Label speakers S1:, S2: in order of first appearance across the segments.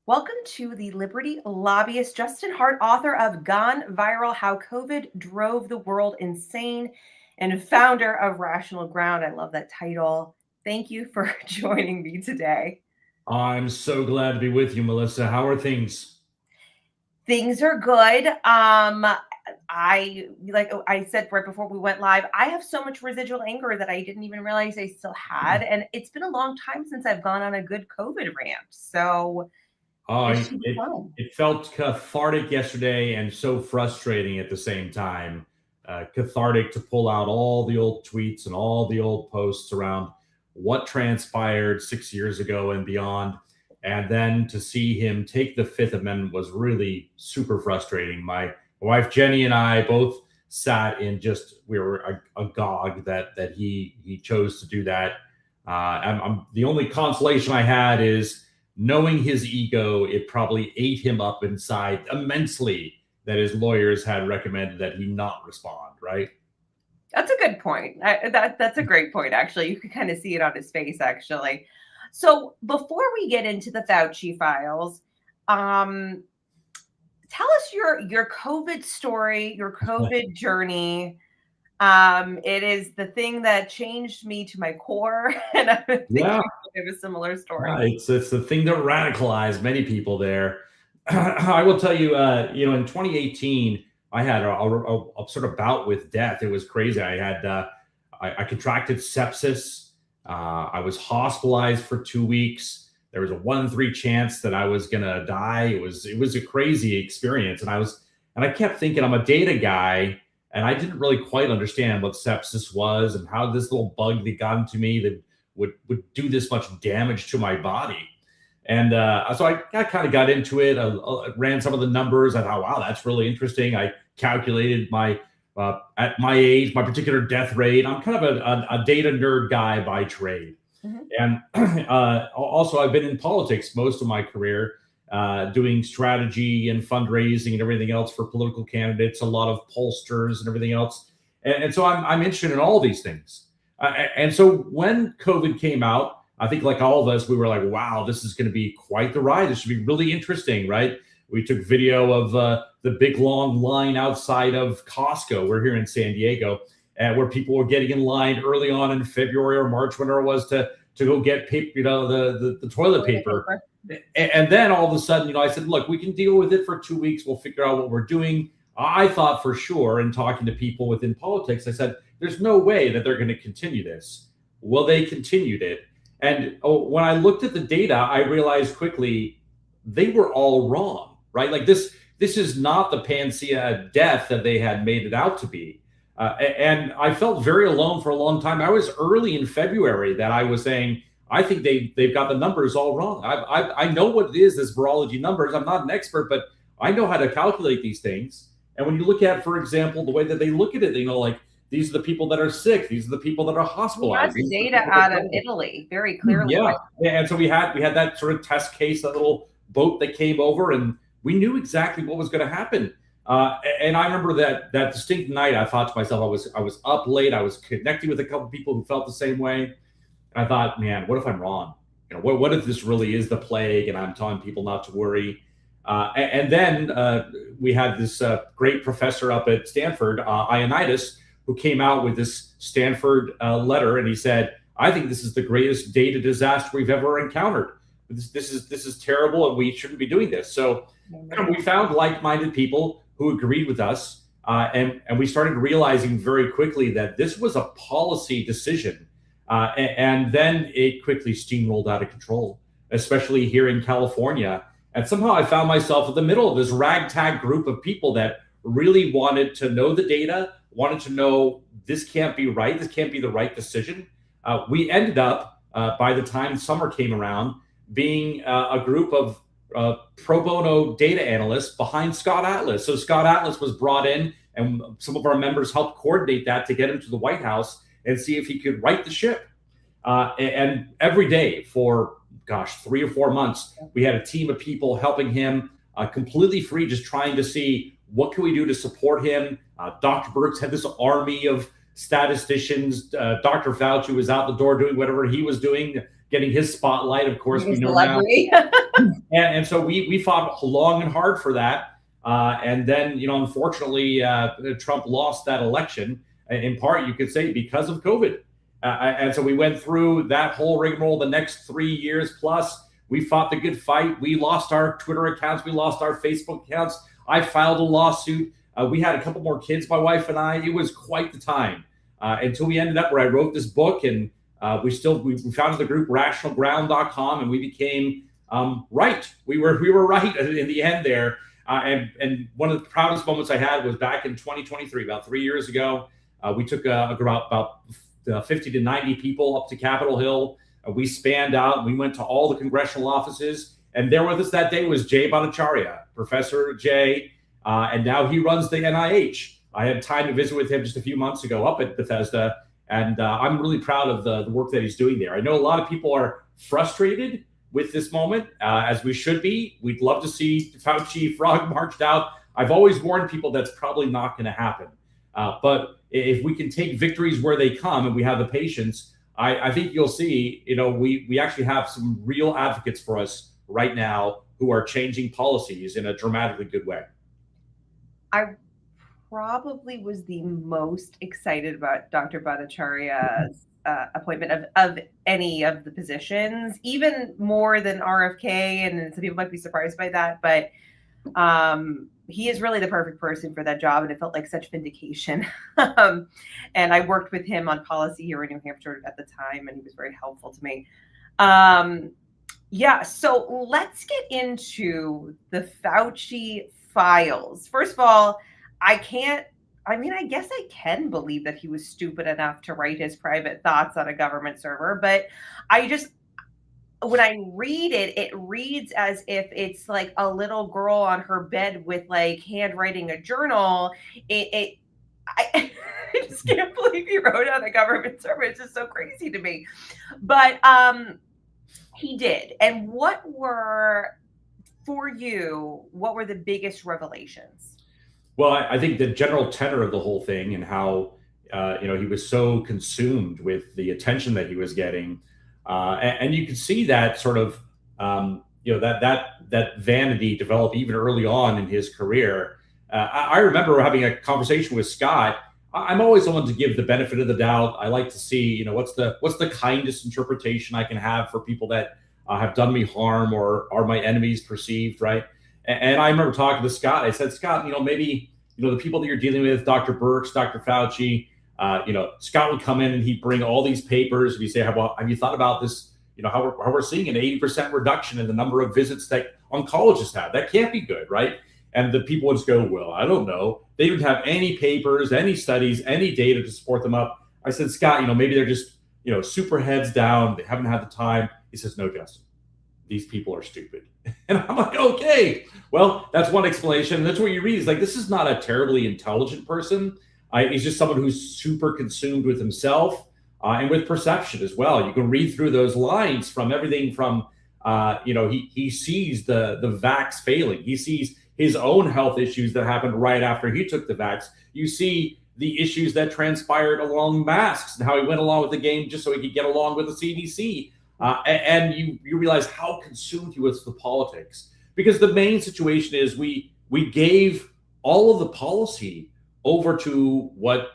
S1: Welcome to the Liberty Lobbyist, Justin Hart, author of Gone Viral: How COVID Drove the World Insane and founder of Rational Ground. I love that title. Thank you for joining me today.
S2: I'm so glad to be with you, Melissa. How are things?
S1: Things are good. I said right before we went live, I have so much residual anger that I didn't even realize I still had. And it's been a long time since I've gone on a good COVID rant. So
S2: Oh,
S1: this should be fun.
S2: it felt cathartic yesterday and so frustrating at the same time. Cathartic to pull out all the old tweets and all the old posts around what transpired 6 years ago and beyond. And then to see him take the Fifth Amendment was really super frustrating. My wife Jenny and I both sat in we were agog that he chose to do that. The only consolation I had is knowing his ego, it probably ate him up inside immensely that his lawyers had recommended that he not respond, right?
S1: That's a good point. That's a great point, actually. You could kind of see it on his face, actually. So before we get into the Fauci files, tell us your COVID story, your COVID journey. It is the thing that changed me to my core, and I think you have a similar story.
S2: It's the thing that radicalized many people there. I will tell you, in 2018, I had a sort of bout with death. It was crazy. I contracted sepsis. I was hospitalized for 2 weeks. There was a 1 in 3 chance that I was gonna die. It was a crazy experience, and I kept thinking I'm a data guy, and I didn't really quite understand what sepsis was and how this little bug that got into me that would do this much damage to my body. And so I kind of got into it. I ran some of the numbers. I thought, wow, that's really interesting. I calculated at my age, my particular death rate. I'm kind of a data nerd guy by trade. Mm-hmm. And also, I've been in politics most of my career, doing strategy and fundraising and everything else for political candidates, a lot of pollsters and everything else. And so I'm interested in all these things. And so when COVID came out, I think like all of us, we were like, wow, this is going to be quite the ride. This should be really interesting, right? We took video of the big long line outside of Costco. We're here in San Diego, where people were getting in line early on in February or March, whenever it was, to go get paper, the toilet paper. And then all of a sudden, I said, look, we can deal with it for 2 weeks. We'll figure out what we're doing. I thought for sure, in talking to people within politics, I said, there's no way that they're going to continue this. Well, they continued it. And when I looked at the data, I realized quickly they were all wrong, right? Like this is not the panacea death that they had made it out to be. And I felt very alone for a long time. I was early in February that I was saying, I think they've got the numbers all wrong. I know what it is, this virology numbers. I'm not an expert, but I know how to calculate these things. And when you look at, for example, the way that they look at it, like, these are the people that are sick. These are the people that are hospitalized.
S1: We got data out of Italy very clearly.
S2: Yeah. And so we had that sort of test case, that little boat that came over, and we knew exactly what was going to happen. And I remember that distinct night, I thought to myself, I was up late. I was connecting with a couple of people who felt the same way. And I thought, man, what if I'm wrong? What if this really is the plague and I'm telling people not to worry? And then we had this great professor up at Stanford, Ioannidis, who came out with this Stanford letter, and he said, I think this is the greatest data disaster we've ever encountered. This is terrible, and we shouldn't be doing this. So we found like-minded people who agreed with us, and we started realizing very quickly that this was a policy decision. And then it quickly steamrolled out of control, especially here in California. And somehow I found myself in the middle of this ragtag group of people that really wanted to know the data, wanted to know this can't be right. This can't be the right decision. We ended up, by the time summer came around, being a group of pro bono data analysts behind Scott Atlas. So Scott Atlas was brought in, and some of our members helped coordinate that to get him to the White House and see if he could right the ship. And every day for, 3 or 4 months, we had a team of people helping him, completely free, just trying to see what can we do to support him. Dr. Birx had this army of statisticians. Dr. Fauci was out the door doing whatever he was doing, getting his spotlight. Of course, we know now. And so we fought long and hard for that. And then, unfortunately, Trump lost that election, in part, you could say, because of COVID. And so we went through that whole rigmarole the next 3 years plus. We fought the good fight. We lost our Twitter accounts. We lost our Facebook accounts. I filed a lawsuit. We had a couple more kids, my wife and I. It was quite the time until we ended up where I wrote this book, and we founded the group rationalground.com, and we became right. We were right in the end there. And one of the proudest moments I had was back in 2023, about 3 years ago. We took about 50 to 90 people up to Capitol Hill. We spanned out. We went to all the congressional offices, and there with us that day was Jay Bhattacharya, Professor Jay, and now he runs the NIH. I had time to visit with him just a few months ago up at Bethesda, and I'm really proud of the work that he's doing there. I know a lot of people are frustrated with this moment, as we should be. We'd love to see Fauci Frog marched out. I've always warned people that's probably not going to happen. But if we can take victories where they come and we have the patience, I think you'll see, we actually have some real advocates for us right now who are changing policies in a dramatically good way.
S1: I probably was the most excited about Dr. Bhattacharya's appointment of any of the positions, even more than RFK. And some people might be surprised by that, but he is really the perfect person for that job, and it felt like such vindication. And I worked with him on policy here in New Hampshire at the time, and he was very helpful to me. So let's get into the Fauci files. First of all, I guess I can believe that he was stupid enough to write his private thoughts on a government server, but when I read it, it reads as if it's like a little girl on her bed with like handwriting a journal. I just can't believe he wrote on a government server. It's just so crazy to me. But he did. And what were the biggest revelations?
S2: Well, I think the general tenor of the whole thing and how, he was so consumed with the attention that he was getting. And you could see that sort of, that vanity develop even early on in his career. I remember having a conversation with Scott. I'm always the one to give the benefit of the doubt. I like to see, what's the kindest interpretation I can have for people that have done me harm or are my enemies perceived, right? And I remember talking to Scott. I said, Scott, maybe, the people that you're dealing with, Dr. Birx, Dr. Fauci, Scott would come in and he'd bring all these papers and he'd say, have you thought about this? How we're seeing an 80% reduction in the number of visits that oncologists have. That can't be good, right? And the people would just go, well, I don't know. They didn't have any papers, any studies, any data to support them up. I said, Scott, maybe they're just, super heads down. They haven't had the time. He says, no, Justin, these people are stupid. And I'm like, okay, well, that's one explanation. That's what you read. It's like, this is not a terribly intelligent person. He's just someone who's super consumed with himself and with perception as well. You can read through those lines from everything from, he sees the vax failing. He sees his own health issues that happened right after he took the vax. You see the issues that transpired along masks and how he went along with the game just so he could get along with the CDC. And you realize how consumed he was with the politics. Because the main situation is we gave all of the policy over to what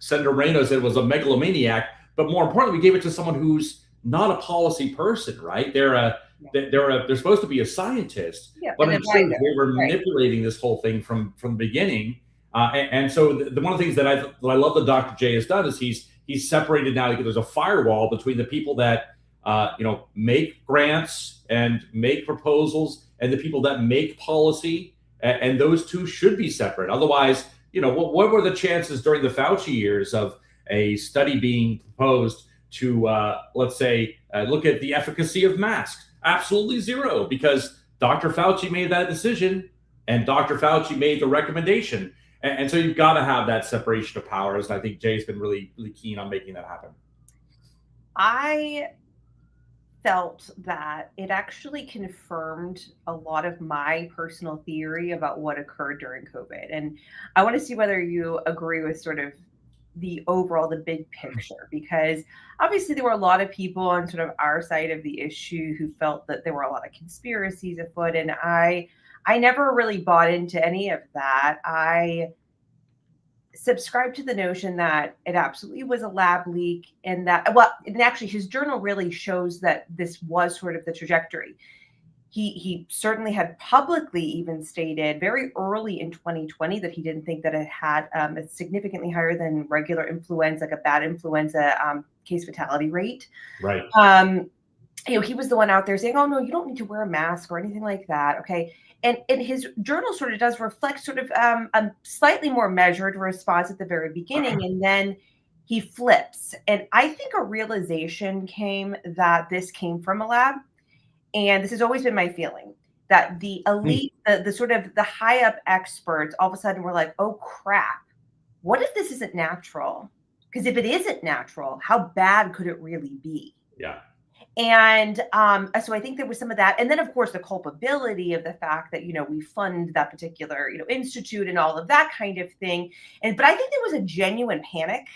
S2: Senator Moreno said was a megalomaniac, but more importantly, we gave it to someone who's not a policy person, right? They're supposed to be a scientist, but instead they were manipulating this whole thing from the beginning. And so one of the things that I love that Dr. J has done is he's separated now. There's a firewall between the people that make grants and make proposals and the people that make policy, and those two should be separate. Otherwise, what were the chances during the Fauci years of a study being proposed to, let's say, look at the efficacy of masks? Absolutely zero, because Dr. Fauci made that decision and Dr. Fauci made the recommendation. And so you've got to have that separation of powers. And I think Jay's been really, really keen on making that happen.
S1: I felt that it actually confirmed a lot of my personal theory about what occurred during COVID. And I want to see whether you agree with sort of the overall, the big picture, because obviously there were a lot of people on sort of our side of the issue who felt that there were a lot of conspiracies afoot, and I never really bought into any of that. I subscribed to the notion that it absolutely was a lab leak, and that, well, and actually his journal really shows that this was sort of the trajectory. He certainly had publicly even stated very early in 2020 that he didn't think that it had a significantly higher than regular influenza, like a bad influenza case fatality rate.
S2: Right.
S1: He was the one out there saying, "Oh no, you don't need to wear a mask or anything like that." Okay. And his journal sort of does reflect sort of a slightly more measured response at the very beginning, and then he flips. And I think a realization came that this came from a lab. And this has always been my feeling, that the elite, the sort of the high up experts, all of a sudden were like, "Oh crap, what if this isn't natural? Because if it isn't natural, how bad could it really be?"
S2: Yeah.
S1: And so I think there was some of that. And then, of course, the culpability of the fact that, we fund that particular, institute and all of that kind of thing. But I think there was a genuine panic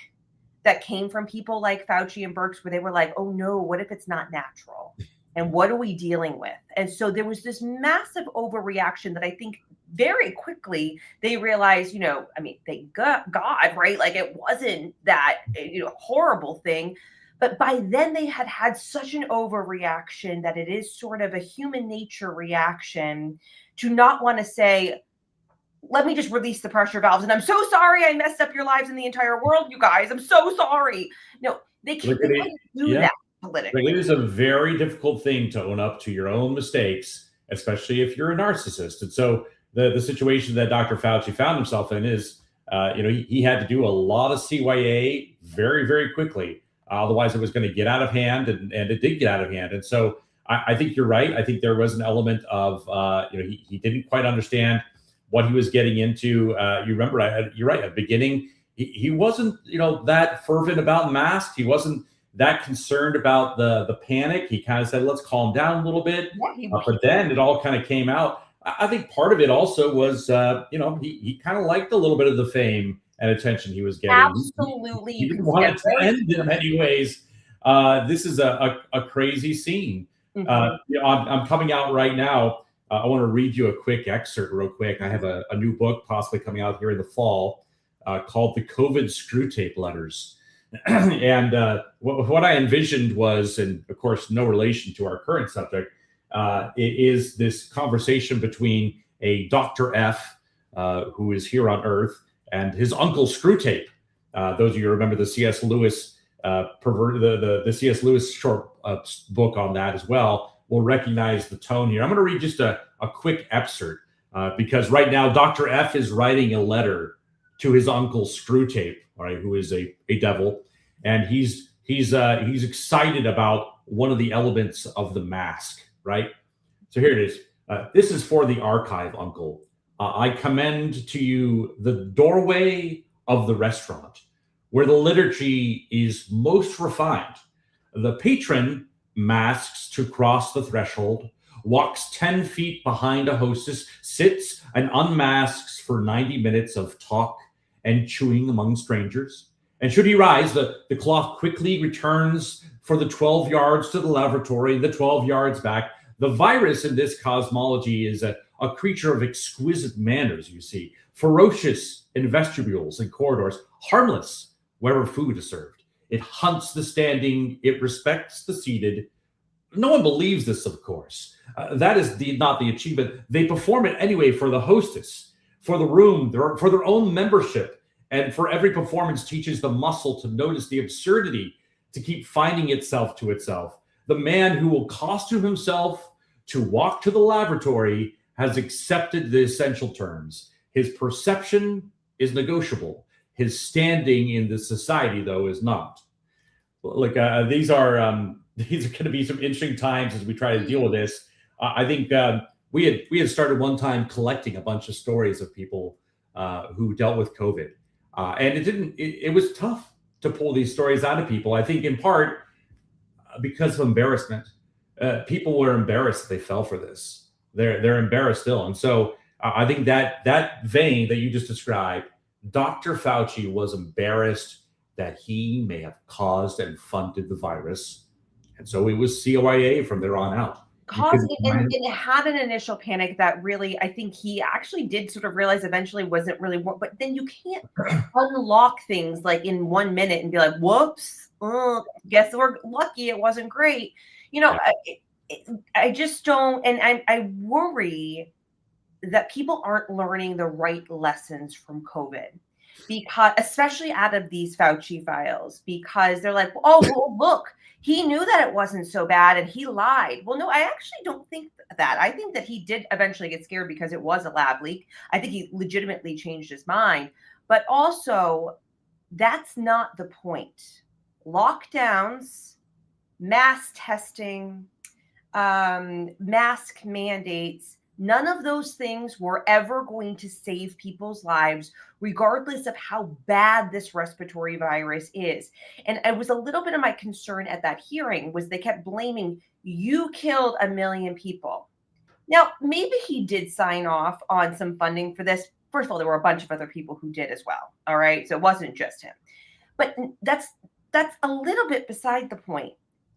S1: that came from people like Fauci and Birx, where they were like, "Oh no, what if it's not natural? And what are we dealing with?" And so there was this massive overreaction that I think very quickly they realized, thank God, right? Like it wasn't that, horrible thing. But by then they had such an overreaction that it is sort of a human nature reaction to not want to say, "Let me just release the pressure valves. And I'm so sorry I messed up your lives and the entire world, you guys. I'm so sorry." No, they can't do that politically.
S2: It is a very difficult thing to own up to your own mistakes, especially if you're a narcissist. And so the situation that Dr. Fauci found himself in is, he had to do a lot of CYA very, very quickly. Otherwise, it was going to get out of hand, and it did get out of hand. And so I think you're right. I think there was an element of, he didn't quite understand what he was getting into. You remember, you're right. At the beginning, he wasn't, that fervent about masks. He wasn't that concerned about the panic. He kind of said, "Let's calm down a little bit."
S1: Yeah,
S2: but then it all kind of came out. I think part of it also was, he kind of liked a little bit of the fame and attention he was getting.
S1: Absolutely.
S2: He didn't want it to end in many ways. This is a crazy scene.
S1: Mm-hmm.
S2: I'm coming out right now. I want to read you a quick excerpt real quick. I have a new book possibly coming out here in the fall called The COVID Screwtape Letters. And what I envisioned was, and of course, no relation to our current subject, is this conversation between a Dr. F, who is here on Earth, and his uncle Screwtape. Those of you who remember the C.S. Lewis the C.S. Lewis short book on that as well will recognize the tone here. I'm going to read just a quick excerpt because right now Dr. F is writing a letter to his uncle Screwtape, right, who is a devil, and he's excited about one of the elements of the mask, right? So here it is. This is for the archive, Uncle. I commend to you the doorway of the restaurant, where the liturgy is most refined. The patron masks to cross the threshold, walks 10 feet behind a hostess, sits and unmasks for 90 minutes of talk and chewing among strangers. And should he rise, the cloth quickly returns for the 12 yards to the lavatory, the 12 yards back. The virus in this cosmology is a creature of exquisite manners, you see, ferocious in vestibules and corridors, harmless wherever food is served. It hunts the standing, it respects the seated. No one believes this, of course. That is not the achievement. They perform it anyway for the hostess, for the room, for their own membership. And for every performance teaches the muscle to notice the absurdity, to keep finding itself to itself. The man who will costume himself to walk to the lavatory has accepted the essential terms. His perception is negotiable. His standing in the society, though, is not. Look, these are going to be some interesting times as we try to deal with this. I think we had started one time collecting a bunch of stories of people who dealt with COVID, and it was tough to pull these stories out of people. I think in part because of embarrassment. People were embarrassed they fell for this. They're embarrassed still, and so I think that vein that you just described, Dr. Fauci was embarrassed that he may have caused and funded the virus. And so it was CYA from there on out.
S1: It had an initial panic that really, I think he actually did sort of realize eventually wasn't really, but then you can't unlock things like in 1 minute and be like, whoops, guess we're lucky it wasn't great. I just don't, and I worry that people aren't learning the right lessons from COVID, because especially out of these Fauci files, because they're like, oh, well, look, he knew that it wasn't so bad and he lied. Well, no, I actually don't think that. I think that he did eventually get scared because it was a lab leak. I think he legitimately changed his mind. But also, that's not the point. Lockdowns, mass testing, mask mandates, none of those things were ever going to save people's lives, regardless of how bad this respiratory virus is. And it was a little bit of my concern at that hearing was they kept blaming, you killed 1 million people. Now, maybe he did sign off on some funding for this. First of all, there were a bunch of other people who did as well. All right. So it wasn't just him. But that's a little bit beside the point.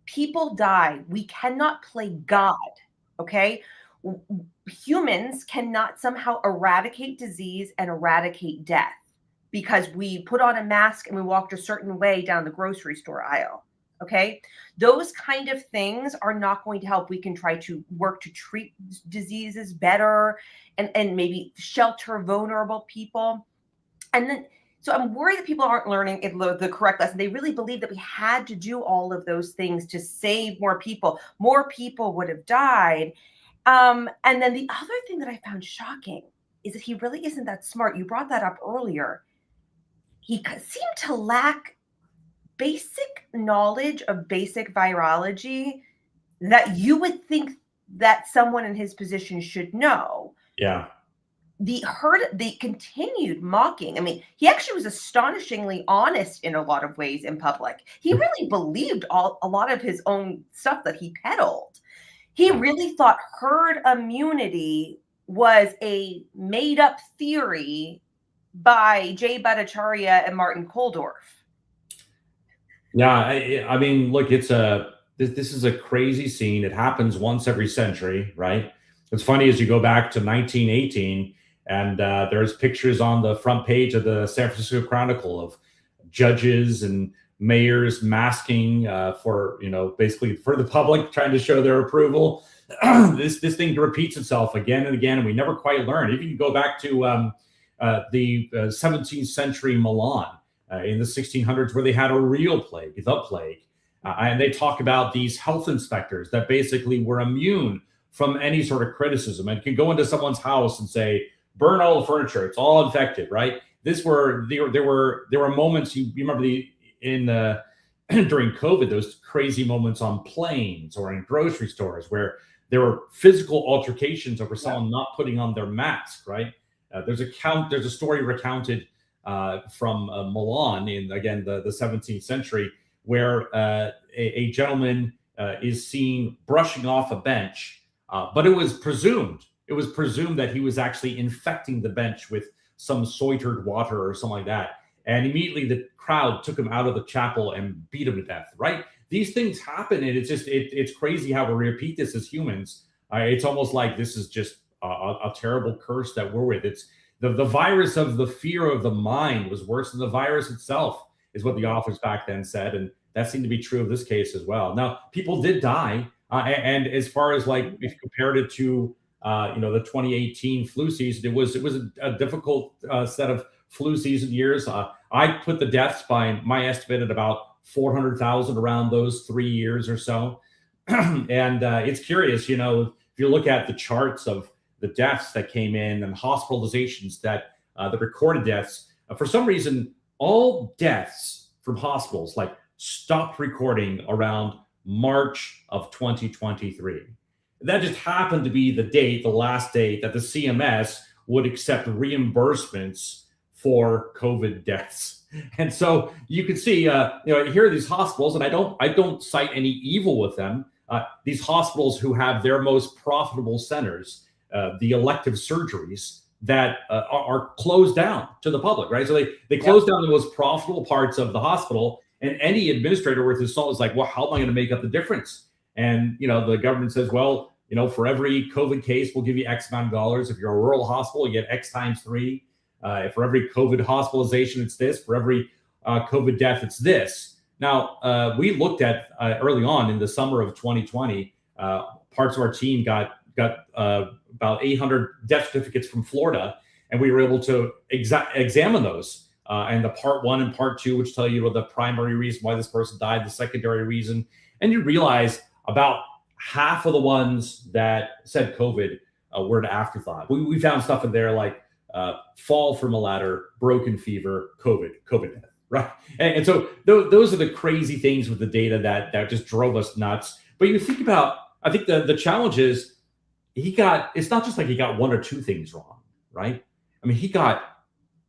S1: People die. We cannot play God. Okay. Humans cannot somehow eradicate disease and eradicate death because we put on a mask and we walked a certain way down the grocery store aisle. Okay. Those kind of things are not going to help. We can try to work to treat diseases better and maybe shelter vulnerable people. And then, so I'm worried that people aren't learning the correct lesson. They really believe that we had to do all of those things to save more people. More people would have died. And then the other thing that I found shocking is that he really isn't that smart. You brought that up earlier. He seemed to lack basic knowledge of basic virology that you would think that someone in his position should know.
S2: Yeah.
S1: The continued mocking. I mean, he actually was astonishingly honest in a lot of ways in public. He really believed a lot of his own stuff that he peddled. He really thought herd immunity was a made-up theory by Jay Bhattacharya and Martin Kulldorff.
S2: Yeah, I mean, look, this is a crazy scene. It happens once every century, right? What's funny is you go back to 1918, and there's pictures on the front page of the San Francisco Chronicle of judges and mayors masking for, basically for the public, trying to show their approval. This thing repeats itself again and again, and we never quite learn. If you go back to the 17th century Milan in the 1600s, where they had a real plague, the plague, and they talk about these health inspectors that basically were immune from any sort of criticism and could go into someone's house and say, burn all the furniture, it's all infected, right? There were moments, you remember during COVID, those crazy moments on planes or in grocery stores where there were physical altercations over someone not putting on their mask, right? There's a story recounted from Milan in, again, the 17th century, where a gentleman is seen brushing off a bench, but it was presumed that he was actually infecting the bench with some soitered water or something like that. And immediately the crowd took him out of the chapel and beat him to death, right? These things happen, and it's crazy how we repeat this as humans. It's almost like this is just a terrible curse that we're with. It's the virus of the fear of the mind was worse than the virus itself, is what the authors back then said, and that seemed to be true of this case as well. Now, people did die, and as far as like if you compared it to the 2018 flu season, it was a difficult set of flu season years. I put the deaths by my estimate at about 400,000 around those 3 years or so. And it's curious, if you look at the charts of the deaths that came in and hospitalizations that the recorded deaths, for some reason, all deaths from hospitals stopped recording around March of 2023. That just happened to be the last date that the CMS would accept reimbursements for COVID deaths. And so you can see, here are these hospitals, and I don't cite any evil with them. These hospitals who have their most profitable centers, the elective surgeries, that are closed down to the public, right? So they closed down the most profitable parts of the hospital, and any administrator worth his salt is like, well, how am I going to make up the difference? And the government says, well, for every COVID case, we'll give you X amount of dollars. If you're a rural hospital, you get X times 3. For every COVID hospitalization, it's this. For every COVID death, it's this. Now, we looked at early on in the summer of 2020, parts of our team got about 800 death certificates from Florida, and we were able to examine those. And the part 1 and part 2, which tell you the primary reason why this person died, the secondary reason. And you realize about half of the ones that said COVID were an afterthought. We found stuff in there like fall from a ladder, broken fever, COVID death, right? And so those are the crazy things with the data that just drove us nuts. But you think about, I think the challenge is it's not just like he got 1 or 2 things wrong, right? I mean, he got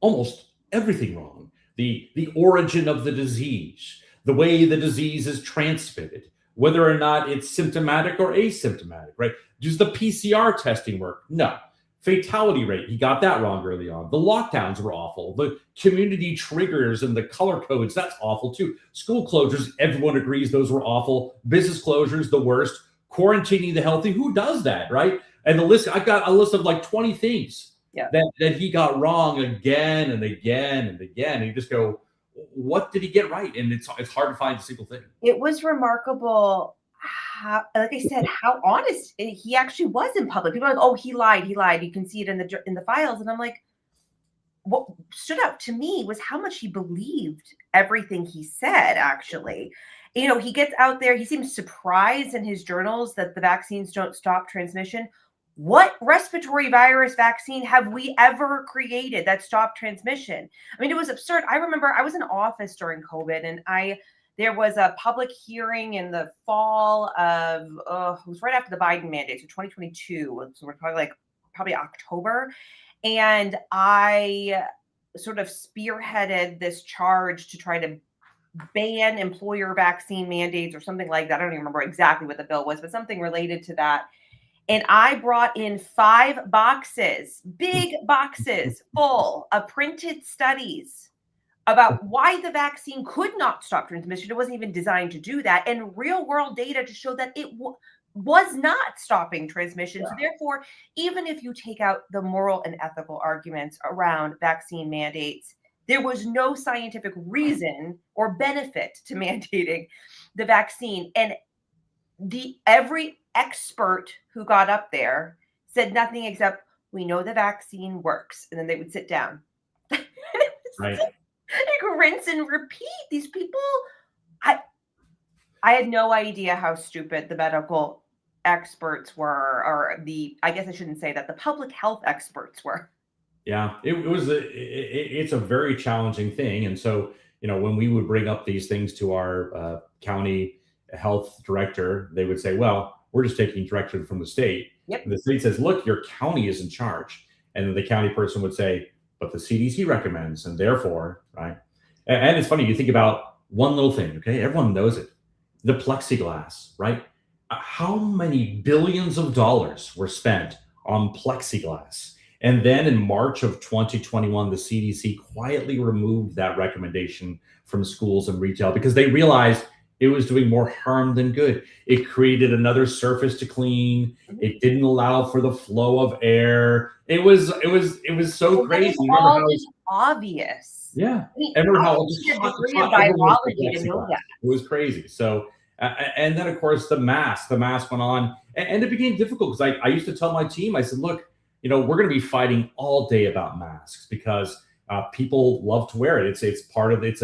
S2: almost everything wrong. The origin of the disease, the way the disease is transmitted, whether or not it's symptomatic or asymptomatic, right? Does the PCR testing work? No. Fatality rate, he got that wrong early on. The lockdowns were awful. The community triggers and the color codes, that's awful too. School closures, everyone agrees those were awful. Business closures, the worst. Quarantining the healthy, who does that, right? And the list, I've got a list of like 20 things that he got wrong again and again and again. And you just go, what did he get right? And it's hard to find a single thing.
S1: It was remarkable how, like I said, how honest he actually was in public. People are like, oh, he lied. You can see it in the files. And I'm like, what stood out to me was how much he believed everything he said, actually. He gets out there, he seems surprised in his journals that the vaccines don't stop transmission. What respiratory virus vaccine have we ever created that stopped transmission? I mean, it was absurd. I remember I was in office during COVID, and there was a public hearing in the fall of, it was right after the Biden mandate, so 2022. So we're talking like probably October. And I sort of spearheaded this charge to try to ban employer vaccine mandates or something like that. I don't even remember exactly what the bill was, but something related to that. And I brought in 5 boxes, big boxes full of printed studies about why the vaccine could not stop transmission. It wasn't even designed to do that. And real world data to show that it was not stopping transmission. Yeah. So therefore, even if you take out the moral and ethical arguments around vaccine mandates, there was no scientific reason or benefit to mandating the vaccine. And every expert who got up there said nothing except, we know the vaccine works. And then they would sit down.
S2: Right.
S1: Like rinse and repeat. These people, I had no idea how stupid the medical experts were, or I guess I shouldn't say that, the public health experts were.
S2: Yeah, it's a very challenging thing. And so, when we would bring up these things to our county health director, they would say, well, we're just taking direction from the state.
S1: Yep.
S2: And the state says, look, your county is in charge. And then the county person would say, but the CDC recommends, and therefore, right? And it's funny, you think about one little thing, okay? Everyone knows it. The plexiglass, right? How many billions of dollars were spent on plexiglass? And then in March of 2021, the CDC quietly removed that recommendation from schools and retail because they realized it was doing more harm than good. It created another surface to clean. It didn't allow for the flow of air. It was so crazy.
S1: Remember how it was obvious.
S2: Yeah.
S1: I mean,
S2: remember how
S1: it
S2: was crazy. So, and then of course the mask went on, and it became difficult because I used to tell my team, I said, look, we're going to be fighting all day about masks because people love to wear it. It's part of it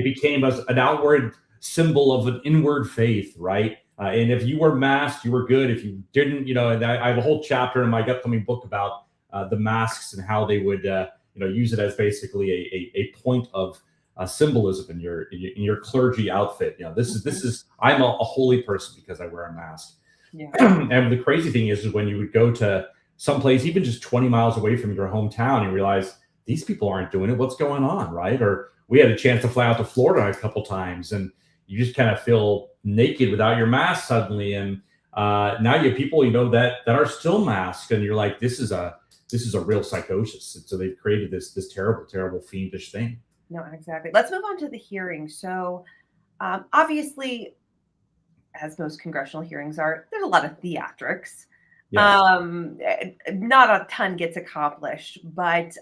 S2: became an outward symbol of an inward faith, right? And if you were masked, you were good. If you didn't, and I have a whole chapter in my upcoming book about the masks and how they would, use it as basically a point of symbolism in your clergy outfit. This is I'm a holy person because I wear a mask. Yeah. And the crazy thing is when you would go to someplace, even just 20 miles away from your hometown, and realize these people aren't doing it. What's going on, right? Or we had a chance to fly out to Florida a couple times, and you just kind of feel naked without your mask suddenly. And now you have people, that are still masked, and you're like, this is a this is a real psychosis. And so they've created this terrible, fiendish thing.
S1: No, exactly. Let's move on to the hearing. So obviously, as most congressional hearings are, there's a lot of theatrics.
S2: Yes.
S1: Not a ton gets accomplished, but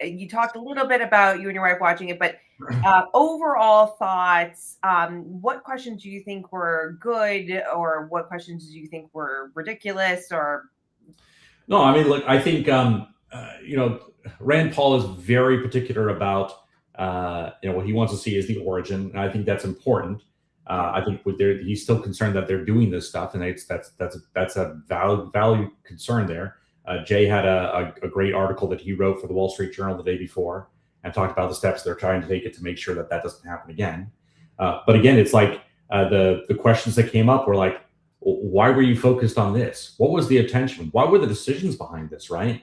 S1: you talked a little bit about you and your wife watching it, but overall thoughts, what questions do you think were good, or what questions do you think were ridiculous? Or
S2: No, I mean, look, I think Rand Paul is very particular about what he wants to see is the origin, and I think that's important. I think he's still concerned that they're doing this stuff, and that's a valid concern there. Jay had a great article that he wrote for the Wall Street Journal the day before, and talked about the steps they're trying to take it to make sure that doesn't happen again. But again, it's like the questions that came up were like, why were you focused on this? What was the attention? Why were the decisions behind this, right?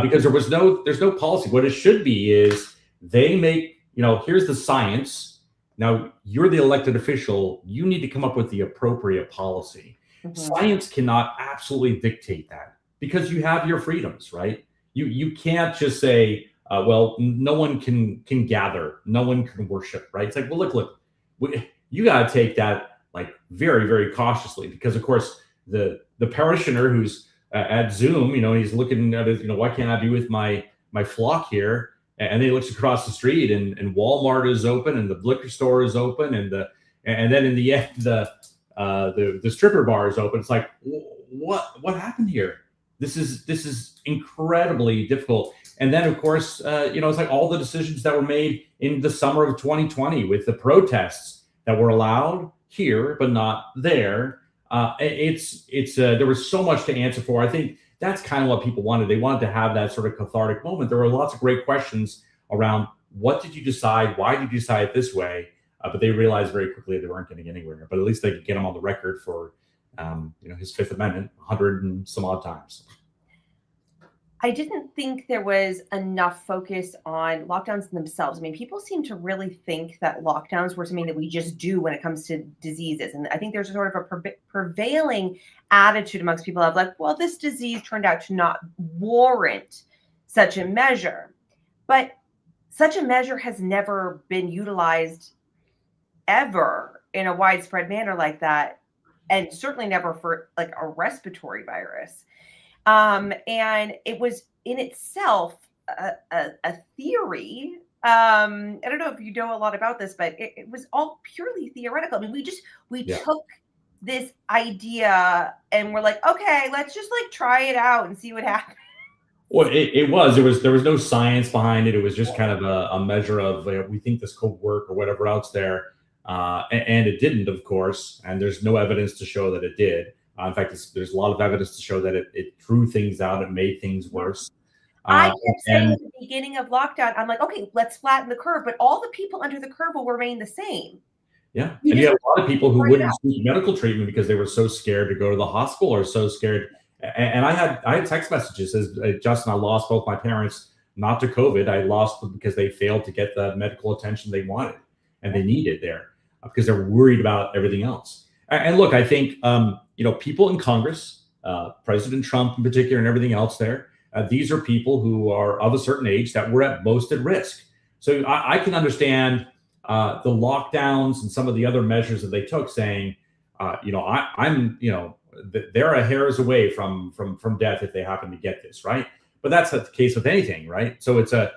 S2: Because there's no policy. What it should be is they make, here's the science. Now you're the elected official. You need to come up with the appropriate policy. Science cannot absolutely dictate that, because you have your freedoms, right? You can't just say, well, no one can gather, no one can worship, right? It's like, well, look, you got to take that like very, very cautiously, because of course the parishioner who's at Zoom, and he's looking at it, why can't I be with my flock here? And then he looks across the street and Walmart is open and the liquor store is open and then in the end the stripper bar is open. It's like, what happened here? This is incredibly difficult. And then of course, it's like all the decisions that were made in the summer of 2020 with the protests that were allowed here but not there. There was so much to answer for. I think that's kind of what people wanted. They wanted to have that sort of cathartic moment. There were lots of great questions around what did you decide? Why did you decide this way? But they realized very quickly they weren't getting anywhere. But at least they could get him on the record for his Fifth Amendment 100 and some odd times.
S1: I didn't think there was enough focus on lockdowns themselves. I mean, people seem to really think that lockdowns were something that we just do when it comes to diseases. And I think there's sort of a prevailing attitude amongst people of like, well, this disease turned out to not warrant such a measure. But such a measure has never been utilized ever in a widespread manner like that. And certainly never for like a respiratory virus. And it was in itself a theory. I don't know if you know a lot about this, but it was all purely theoretical. I mean, we took this idea and we're like, okay, let's just like try it out and see what happens.
S2: Well, there was no science behind it. It was just kind of a measure of we think this could work or whatever else there. And it didn't, of course. And there's no evidence to show that it did. In fact, there's a lot of evidence to show that it threw things out. It made things worse.
S1: I kept saying at the beginning of lockdown, I'm like, okay, let's flatten the curve. But all the people under the curve will remain the same.
S2: Yeah. And you have a lot of people who wouldn't seek medical treatment because they were so scared to go to the hospital or so scared. And I had text messages as Justin, I lost both my parents, not to COVID. I lost them because they failed to get the medical attention they wanted and they needed there because they're worried about everything else. And look, I think, people in Congress, President Trump in particular and everything else there, these are people who are of a certain age that were at most at risk. So I can understand the lockdowns and some of the other measures that they took saying, they're a hairs away from death if they happen to get this, right? But that's not the case with anything, right? So it's a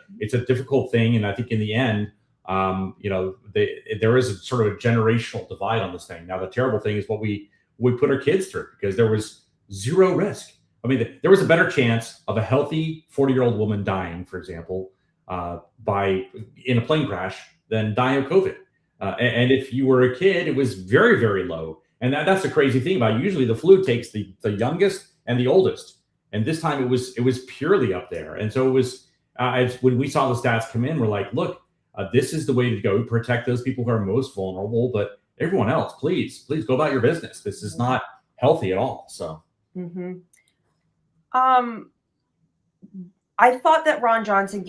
S2: difficult thing. And I think in the end, there is a sort of a generational divide on this thing. Now, the terrible thing is what we put our kids through because there was zero risk. I mean, there was a better chance of a healthy 40-year-old woman dying, for example, in a plane crash than dying of COVID. And if you were a kid, it was very, very low. And that's the crazy thing about it. Usually the flu takes the youngest and the oldest. And this time it was purely up there. And so it was, when we saw the stats come in, we're like, look, this is the way to go. Protect those people who are most vulnerable, but everyone else, please go about your business. This is not healthy at all. So,
S1: I thought that Ron Johnson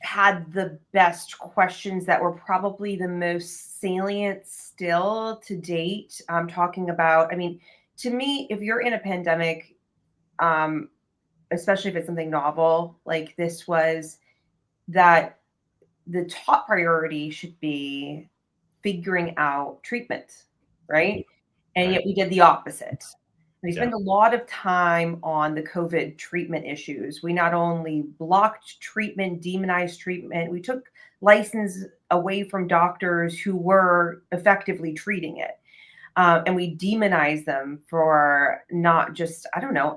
S1: had the best questions that were probably the most salient still to date. I'm talking about, I mean, to me, if you're in a pandemic, especially if it's something novel like this was, that the top priority should be figuring out treatment, right? And
S2: Right.
S1: yet we did the opposite. We
S2: Yeah.
S1: spent a lot of time on the COVID treatment issues. We not only blocked treatment, demonized treatment, we took license away from doctors who were effectively treating it. And we demonize them for not just, I don't know.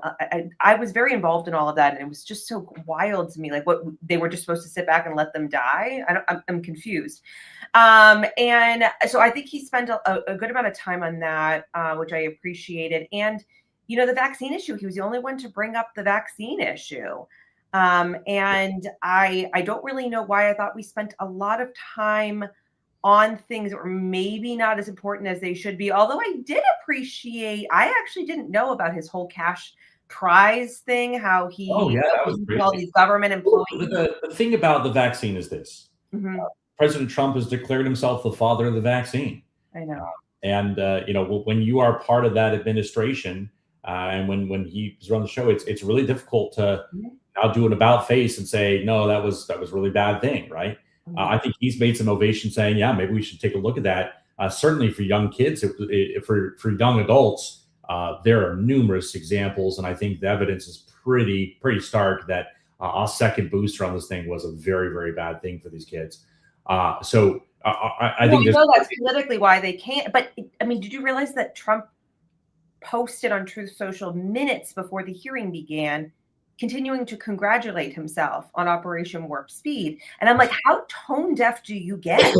S1: I was very involved in all of that. And it was just so wild to me. Like, what, they were just supposed to sit back and let them die. I'm confused. And so I think he spent a good amount of time on that, which I appreciated. And, the vaccine issue, he was the only one to bring up the vaccine issue. And I don't really know why. I thought we spent a lot of time on things that were maybe not as important as they should be. Although I actually didn't know about his whole cash prize thing, how
S2: Oh
S1: he
S2: yeah, that was
S1: all
S2: crazy.
S1: these government
S2: Well,
S1: employees.
S2: the thing about the vaccine is this:
S1: Mhm.
S2: President Trump has declared himself the father of the vaccine.
S1: I know.
S2: And when you are part of that administration, and when he was on the show, it's really difficult to
S1: Mhm.
S2: now do an about face and say no, that was really bad thing, right?
S1: Mhm.
S2: I think he's made some ovation saying, yeah, maybe we should take a look at that. Certainly for young kids, for young adults, there are numerous examples, and I think the evidence is pretty stark that a second booster on this thing was a very very bad thing for these kids. I
S1: Well,
S2: think
S1: I
S2: there's
S1: know that's politically why they can't. But I mean, did you realize that Trump posted on Truth Social minutes before the hearing began, continuing to congratulate himself on Operation Warp Speed? And I'm like, how tone deaf do you get?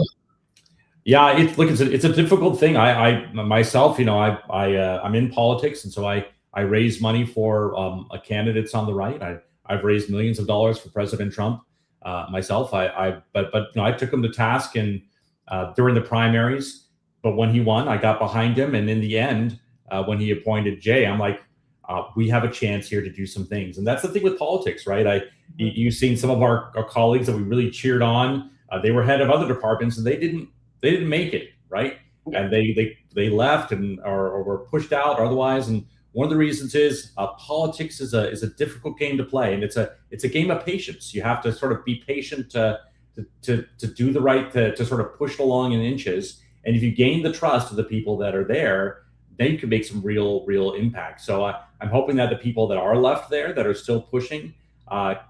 S2: Yeah, it's a difficult thing. I myself, I'm in politics, and so I raise money for candidates on the right. I've raised millions of dollars for President Trump myself. I took him to task and during the primaries, but when he won, I got behind him, and in the end, when he appointed Jay, I'm like, we have a chance here to do some things, and that's the thing with politics, right? You've seen some of our colleagues that we really cheered on. They were head of other departments, and they didn't make it, right?
S1: Yeah.
S2: And they left and or were pushed out or otherwise. And one of the reasons is politics is a difficult game to play, and it's a game of patience. You have to sort of be patient to do the right to sort of push it along in inches. And if you gain the trust of the people that are there, then you can make some real impact. So I'm hoping that the people that are left there that are still pushing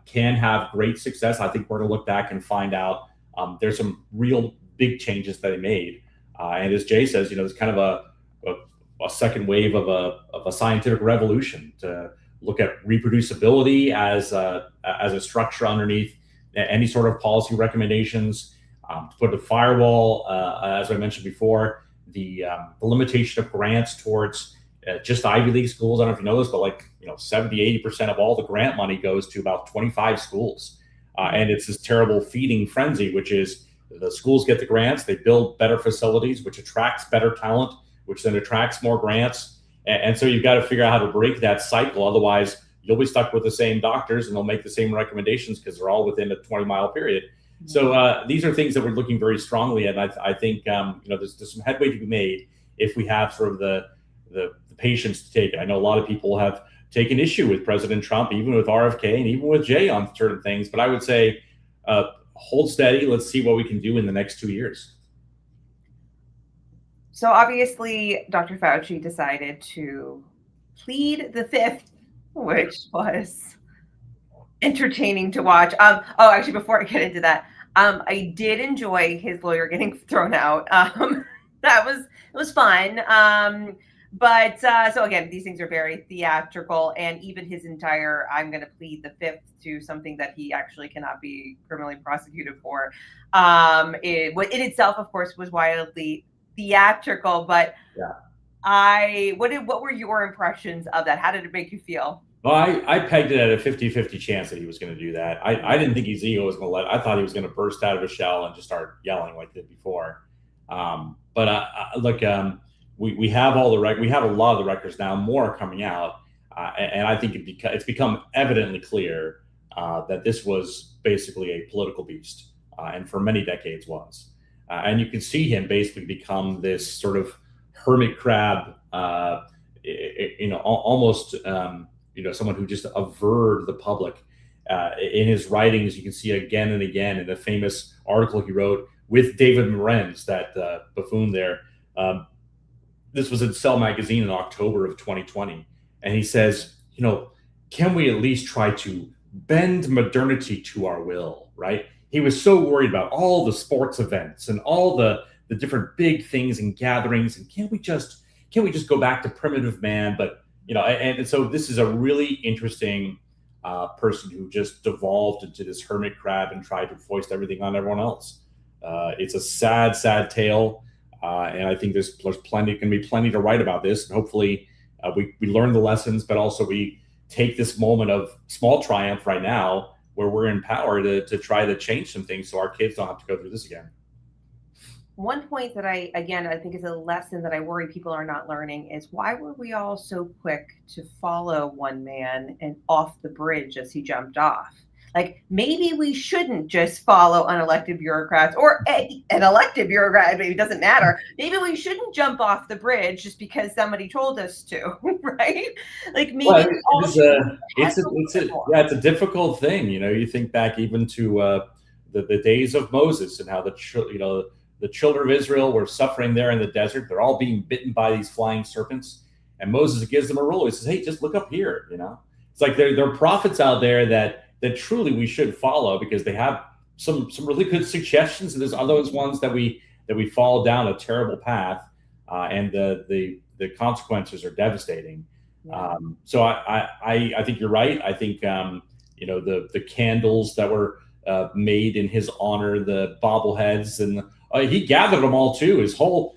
S2: can have great success. I think we're going to look back and find out there's some real big changes that they made. And as Jay says, it's kind of a second wave of a scientific revolution to look at reproducibility as a structure underneath any sort of policy recommendations. To put a firewall, as I mentioned before, the limitation of grants towards just Ivy League schools. I don't know if you know this, but 70-80% of all the grant money goes to about 25 schools. And it's this terrible feeding frenzy, which is the schools get the grants, they build better facilities, which attracts better talent, which then attracts more grants. And so you've got to figure out how to break that cycle. Otherwise, you'll be stuck with the same doctors and they'll make the same recommendations because they're all within a 20-mile period. So these are things that we're looking very strongly at. And I think there's some headway to be made if we have sort of the patience to take it. I know a lot of people have taken issue with President Trump, even with RFK and even with Jay on certain things. But I would say hold steady. Let's see what we can do in the next 2 years.
S1: So obviously, Dr. Fauci decided to plead the fifth, which was entertaining to watch. Actually, before I get into that, I did enjoy his lawyer getting thrown out. It was fun. But so again, these things are very theatrical, and even his entire "I'm going to plead the fifth to something that he actually cannot be criminally prosecuted for," it in itself, of course, was wildly theatrical. But what were your impressions of that? How did it make you feel?
S2: Well, I pegged it at a 50-50 chance that he was going to do that. I didn't think his ego was going to I thought he was going to burst out of his shell and just start yelling like he did before. Look, we have we have a lot of the records now, more are coming out. And I think it's become evidently clear that this was basically a political beast, and for many decades was. And you can see him basically become this sort of hermit crab, almost someone who just averred the public. In his writings, you can see again and again in the famous article he wrote with David Morenz, that buffoon there. This was in Cell magazine in October of 2020. And he says, can we at least try to bend modernity to our will, right? He was so worried about all the sports events and all the different big things and gatherings. And can't we just go back to primitive man? But, and so this is a really interesting person who just devolved into this hermit crab and tried to foist everything on everyone else. It's a sad, sad tale. And I think there's going to be plenty to write about this. And hopefully we learn the lessons, but also we take this moment of small triumph right now where we're in power to try to change some things so our kids don't have to go through this again.
S1: One point that I think is a lesson that I worry people are not learning is, why were we all so quick to follow one man and off the bridge as he jumped off? Like, maybe we shouldn't just follow unelected bureaucrats or an elected bureaucrat. It doesn't matter. Maybe we shouldn't jump off the bridge just because somebody told us to, right? Like, maybe
S2: it's a difficult thing. You think back even to the days of Moses and how the children of Israel were suffering there in the desert. They're all being bitten by these flying serpents, and Moses gives them a rule. He says, "Hey, just look up here." It's like there are prophets out there that truly we should follow, because they have some really good suggestions, and there's other ones that we fall down a terrible path, and the consequences are devastating.
S1: Yeah.
S2: So I think you're right. I think the candles that were made in his honor, the bobbleheads, and he gathered them all too. His whole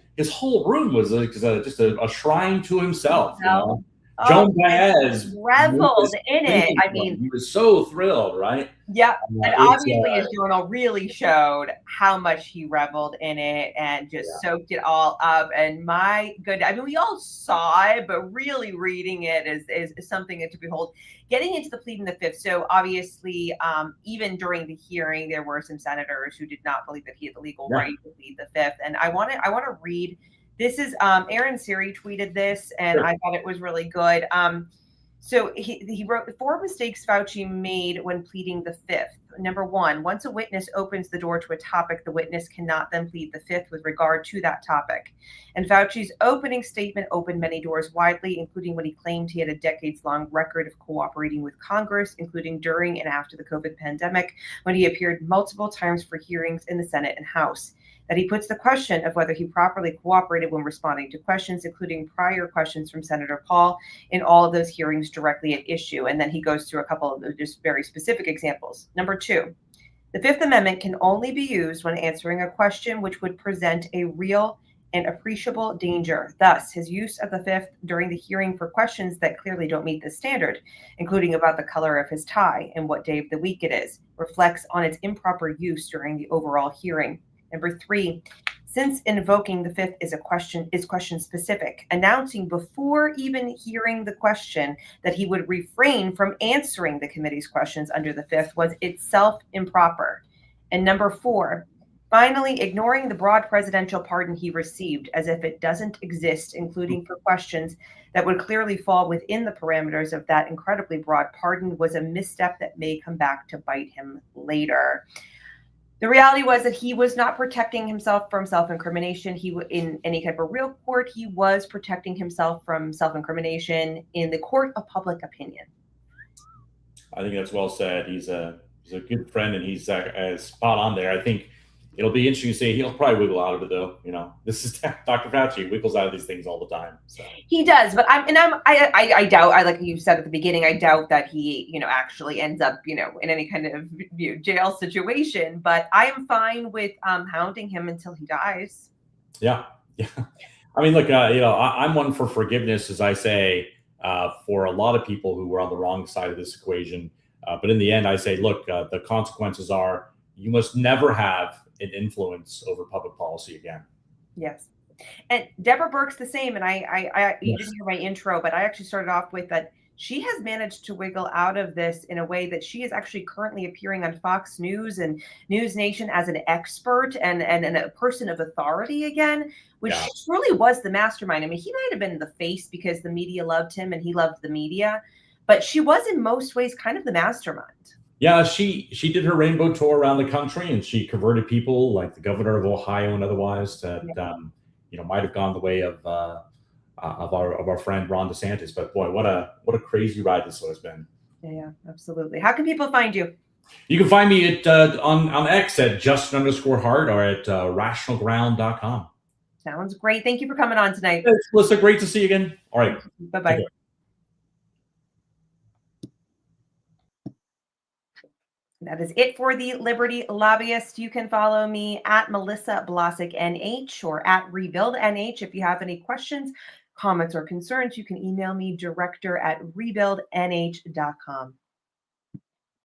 S2: room was just a shrine to himself. Joan Baez
S1: reveled in it. I mean,
S2: he was so thrilled, right?
S1: Yeah, and obviously his journal really showed how much he reveled in it and just soaked it all up. And my goodness, I mean, we all saw it, but really reading it is something to behold. Getting into the pleading the fifth. So obviously, even during the hearing, there were some senators who did not believe that he had the legal right to plead the fifth. And I want to read. This is Aaron Siri tweeted this, and I thought it was really good. So he wrote, the 4 mistakes Fauci made when pleading the fifth. Number 1, once a witness opens the door to a topic, the witness cannot then plead the fifth with regard to that topic. And Fauci's opening statement opened many doors widely, including when he claimed he had a decades-long record of cooperating with Congress, including during and after the COVID pandemic, when he appeared multiple times for hearings in the Senate and House. That he puts the question of whether he properly cooperated when responding to questions, including prior questions from Senator Paul, in all of those hearings directly at issue. And then he goes through a couple of just very specific examples. Number 2, the Fifth Amendment can only be used when answering a question which would present a real and appreciable danger. Thus, his use of the fifth during the hearing for questions that clearly don't meet this standard, including about the color of his tie and what day of the week it is, reflects on its improper use during the overall hearing. Number 3, since invoking the fifth is question specific, announcing before even hearing the question that he would refrain from answering the committee's questions under the fifth was itself improper. And number 4, finally, ignoring the broad presidential pardon he received as if it doesn't exist, including for questions that would clearly fall within the parameters of that incredibly broad pardon, was a misstep that may come back to bite him later. The reality was that he was not protecting himself from self-incrimination. In any type of real court, he was protecting himself from self-incrimination in the court of public opinion.
S2: I think that's well said. He's a good friend, and he's spot on there. I think it'll be interesting to see. He'll probably wiggle out of it, though. This is Dr. Fauci. He wiggles out of these things all the time. So.
S1: He does, but I doubt. Like you said at the beginning, I doubt that he, actually ends up, in any kind of jail situation. But I am fine with hounding him until he dies.
S2: Yeah. I mean, look, I'm one for forgiveness, as I say, for a lot of people who were on the wrong side of this equation. But in the end, I say, look, the consequences are you must never have an influence over public policy again.
S1: Yes. And Deborah Burke's the same. And you didn't hear my intro, but I actually started off with that she has managed to wiggle out of this in a way that she is actually currently appearing on Fox News and News Nation as an expert and a person of authority again, which truly was the mastermind. I mean, he might have been the face because the media loved him and he loved the media. but she was in most ways kind of the mastermind.
S2: Yeah, she did her rainbow tour around the country, and she converted people like the governor of Ohio and otherwise that might have gone the way of our friend Ron DeSantis. But boy, what a crazy ride this has been.
S1: Yeah, absolutely. How can people find you?
S2: You can find me at on X at Justin_Hart or at rationalground.com.
S1: Sounds great. Thank you for coming on tonight.
S2: Thanks, Melissa. Great to see you again. All right.
S1: Bye-bye. That is it for the Liberty Lobbyist. You can follow me at Melissa Blasek NH or at Rebuild NH. If you have any questions, comments, or concerns, you can email me director@rebuildnh.com.